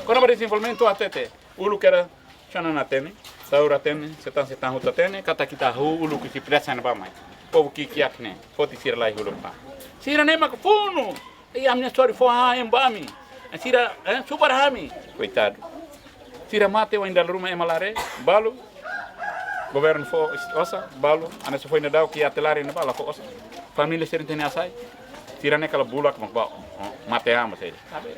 Quando eu desenvolvimento até o lugar era chana na tene, saura tene, setan huta tene, kata kita hu ulu que se pressa na bamai. Povo que akne, pode ser lá e ulu pa. Sira nema que funo. E a minha história foi em bami. Sira, super hami. Coitado. Sira mate ainda ruma emalare, balo. Governo foi ossa, balo. Ana se foi na dau que atelare na bala foi ossa. Família ser entende asai. Tira naquela bula que mate ama sei. Sabe?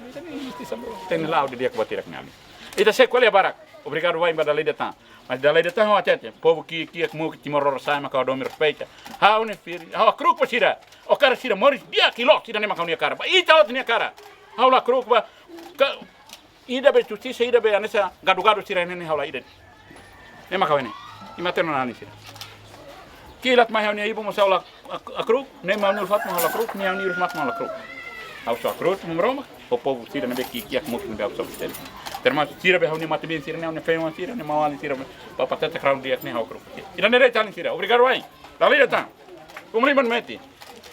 Tem lá o dia que bater aqui nele. E da sei qual é barak. Obrigado vai embora da lei de tan. Mas da lei de tan até povo que é como que timor sai mas que o respeita. Ha une fir, ha kruk pasira. O cara sira moris dia kilo sira nem makan cara. E tá outra cara. Ha la kruk ba. Ida be justiça ida be anessa gadu sira nem ha la ida. Nem makan nem. E materno nani sira. Kilat mai haunia ibu masalah akruk, nem mau nulfat mau la kruk, nem au nirus mat mau la kruk. Au só kruk mumroma, o povo sira nem be que muito nem be só stel. Termas sira be haunia mat bem sira nem feio sira nem mau ali sira. Papa teta crown dia nem hau kruk. Ida nem retan sira. Obrigado vai. Dali retan. Como nem meti.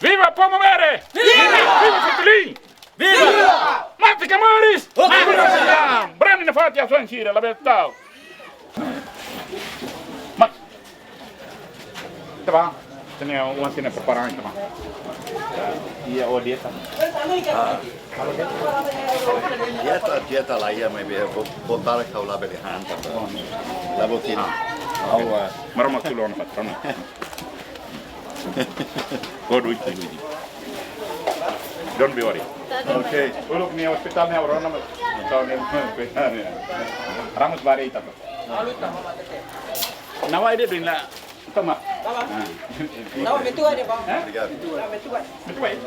Viva Pomo Mere! Viva! Viva Fitilin! Viva! Mati Camaris! Viva! Brani na fati a sua sira la beltau. Tá bom. Tem uma cena preparada então. E a dieta? Dieta lá ia mas vou botar a lá bele hanta. La botina. Au maroma kulona patrona. Godu itu. Don't be worried. Okay. Uluk ni hospital ni orang nama tahun ni. Ramos bari itu. Nawa ide bin la. Tama. Não, me tu aí, bom. Obrigado. Me tu aí.